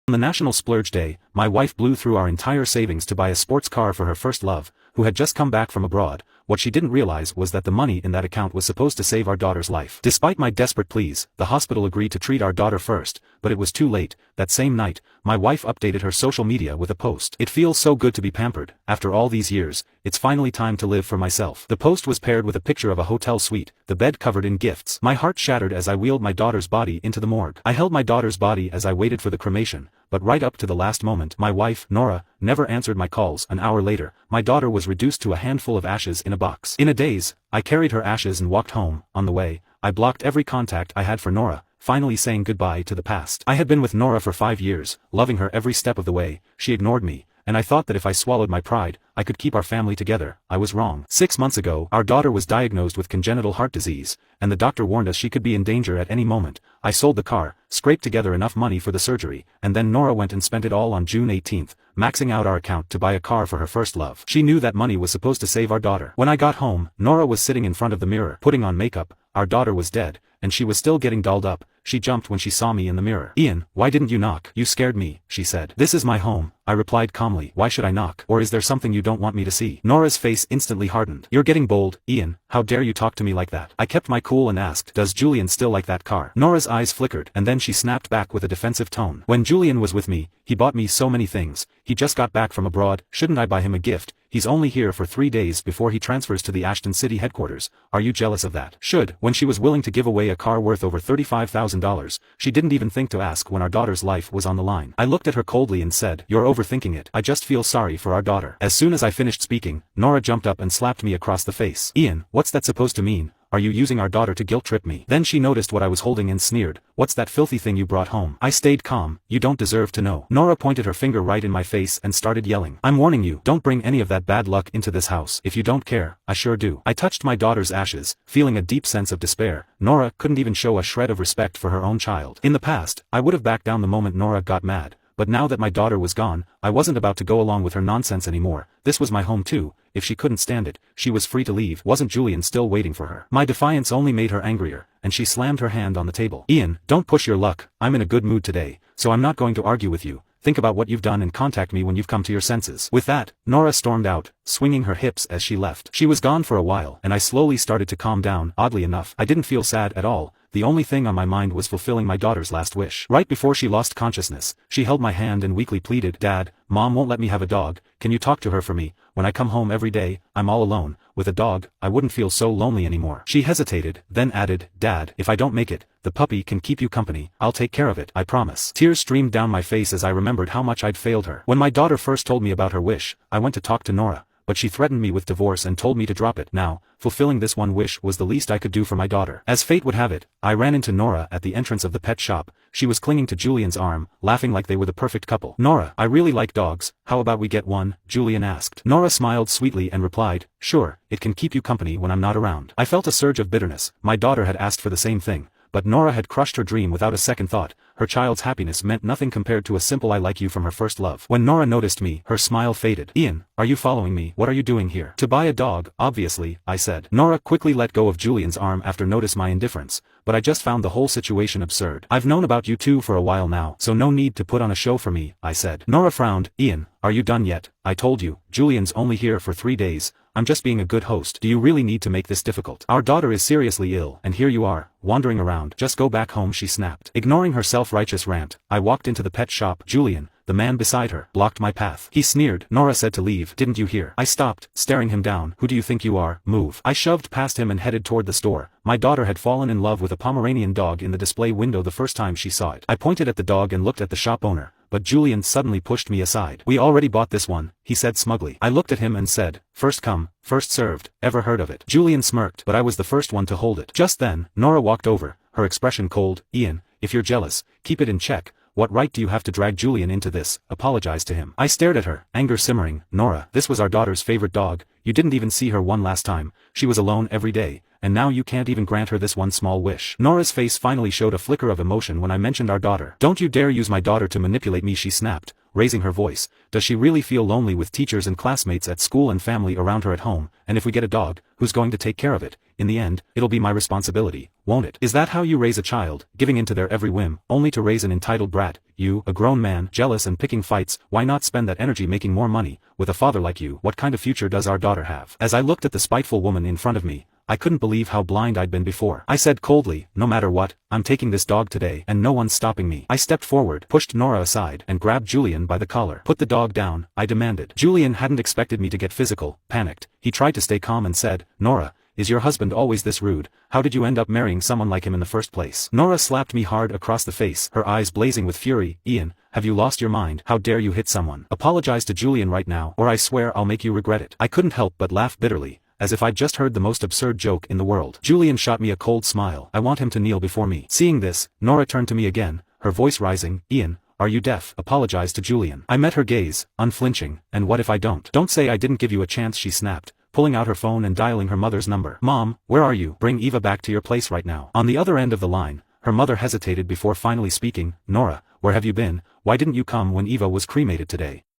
On the National Splurge Day, my wife blew through our entire savings to buy a sports car for her first love, who had just come back from abroad. What she didn't realize was that the money in that account was supposed to save our daughter's life. Despite my desperate pleas, the hospital agreed to treat our daughter first, but it was too late. That same night, my wife updated her social media with a post. "It feels so good to be pampered. After all these years, it's finally time to live for myself." The post was paired with a picture of a hotel suite, the bed covered in gifts. My heart shattered as I wheeled my daughter's body into the morgue. I held my daughter's body as I waited for the cremation, but right up to the last moment, my wife, Nora, never answered my calls. An hour later, my daughter was reduced to a handful of ashes in a box. In a daze, I carried her ashes and walked home. On the way, I blocked every contact I had for Nora, finally saying goodbye to the past. I had been with Nora for 5 years, loving her every step of the way. She ignored me, and I thought that if I swallowed my pride, I could keep our family together. I was wrong. 6 months ago, our daughter was diagnosed with congenital heart disease, and the doctor warned us she could be in danger at any moment. I sold the car, scraped together enough money for the surgery, and then Nora went and spent it all on June 18th, maxing out our account to buy a car for her first love. She knew that money was supposed to save our daughter. When I got home, Nora was sitting in front of the mirror, putting on makeup. Our daughter was dead, and she was still getting dolled up. She jumped when she saw me in the mirror. "Ian, why didn't you knock? You scared me," she said. "This is my home," I replied calmly. "Why should I knock? Or is there something you don't want me to see?" Nora's face instantly hardened. "You're getting bold, Ian. How dare you talk to me like that?" I kept my cool and asked, "Does Julian still like that car?" Nora's eyes flickered, and then she snapped back with a defensive tone. "When Julian was with me, he bought me so many things. He just got back from abroad. Shouldn't I buy him a gift? He's only here for 3 days before he transfers to the Ashton City headquarters. Are you jealous of that?" Should, when she was willing to give away a car worth over $35,000, she didn't even think to ask when our daughter's life was on the line. I looked at her coldly and said, "You're overthinking it. I just feel sorry for our daughter." As soon as I finished speaking, Nora jumped up and slapped me across the face. "Ian, what's that supposed to mean? Are you using our daughter to guilt-trip me?" Then she noticed what I was holding and sneered, "What's that filthy thing you brought home?" I stayed calm. "You don't deserve to know." Nora pointed her finger right in my face and started yelling, "I'm warning you, don't bring any of that bad luck into this house. If you don't care, I sure do." I touched my daughter's ashes, feeling a deep sense of despair. Nora couldn't even show a shred of respect for her own child. In the past, I would have backed down the moment Nora got mad, but now that my daughter was gone, I wasn't about to go along with her nonsense anymore. This was my home too. If she couldn't stand it, she was free to leave. Wasn't Julian still waiting for her? My defiance only made her angrier, and she slammed her hand on the table. "Ian, don't push your luck. I'm in a good mood today, so I'm not going to argue with you. Think about what you've done and contact me when you've come to your senses." With that, Nora stormed out, swinging her hips as she left. She was gone for a while, and I slowly started to calm down. Oddly enough, I didn't feel sad at all. The only thing on my mind was fulfilling my daughter's last wish. Right before she lost consciousness, she held my hand and weakly pleaded, "Dad, Mom won't let me have a dog. Can you talk to her for me? When I come home every day, I'm all alone. With a dog, I wouldn't feel so lonely anymore." She hesitated, then added, "Dad, if I don't make it, the puppy can keep you company. I'll take care of it, I promise." Tears streamed down my face as I remembered how much I'd failed her. When my daughter first told me about her wish, I went to talk to Nora, but she threatened me with divorce and told me to drop it. Now, fulfilling this one wish was the least I could do for my daughter. As fate would have it, I ran into Nora at the entrance of the pet shop. She was clinging to Julian's arm, laughing like they were the perfect couple. "Nora, I really like dogs. How about we get one?" Julian asked. Nora smiled sweetly and replied, "Sure, it can keep you company when I'm not around." I felt a surge of bitterness. My daughter had asked for the same thing, but Nora had crushed her dream without a second thought. Her child's happiness meant nothing compared to a simple "I like you" from her first love. When Nora noticed me, her smile faded. "Ian, are you following me? What are you doing here?" "To buy a dog, obviously," I said. Nora quickly let go of Julian's arm after noticing my indifference, but I just found the whole situation absurd. "I've known about you two for a while now, so no need to put on a show for me," I said. Nora frowned. "Ian, are you done yet? I told you, Julian's only here for 3 days. I'm just being a good host. Do you really need to make this difficult? Our daughter is seriously ill, and here you are, wandering around. Just go back home," she snapped. Ignoring her self-righteous rant, I walked into the pet shop. Julian, the man beside her, blocked my path. He sneered. "Nora said to leave, didn't you hear?" I stopped, staring him down. "Who do you think you are? Move." I shoved past him and headed toward the store. My daughter had fallen in love with a Pomeranian dog in the display window the first time she saw it. I pointed at the dog and looked at the shop owner, but Julian suddenly pushed me aside. "We already bought this one," he said smugly. I looked at him and said, "First come, first served. Ever heard of it?" Julian smirked, but I was the first one to hold it. Just then, Nora walked over, her expression cold. "Ian, if you're jealous, keep it in check. What right do you have to drag Julian into this? Apologize to him." I stared at her, anger simmering. "Nora, this was our daughter's favorite dog. You didn't even see her one last time. She was alone every day, and now you can't even grant her this one small wish." Nora's face finally showed a flicker of emotion when I mentioned our daughter. "Don't you dare use my daughter to manipulate me," she snapped. raising her voice, does she really feel lonely with teachers and classmates at school and family around her at home, and if we get a dog, who's going to take care of it? In the end, it'll be my responsibility, won't it? Is that how you raise a child, giving in to their every whim, only to raise an entitled brat? You, a grown man, jealous and picking fights, why not spend that energy making more money? With a father like you, what kind of future does our daughter have? As I looked at the spiteful woman in front of me, I couldn't believe how blind I'd been before. I said coldly, no matter what, I'm taking this dog today and no one's stopping me. I stepped forward, pushed Nora aside, and grabbed Julian by the collar. Put the dog down, I demanded. Julian hadn't expected me to get physical, panicked. He tried to stay calm and said, Nora, is your husband always this rude? How did you end up marrying someone like him in the first place? Nora slapped me hard across the face, her eyes blazing with fury. Ian, have you lost your mind? How dare you hit someone? Apologize to Julian right now, or I swear I'll make you regret it. I couldn't help but laugh bitterly, as if I'd just heard the most absurd joke in the world. Julian shot me a cold smile. I want him to kneel before me. Seeing this, Nora turned to me again, her voice rising. Ian, are you deaf? Apologize to Julian. I met her gaze, unflinching. And what if I don't? Don't say I didn't give you a chance, she snapped, pulling out her phone and dialing her mother's number. Mom, where are you? Bring Eva back to your place right now. On the other end of the line, her mother hesitated before finally speaking. Nora, where have you been? Why didn't you come when Eva was cremated today?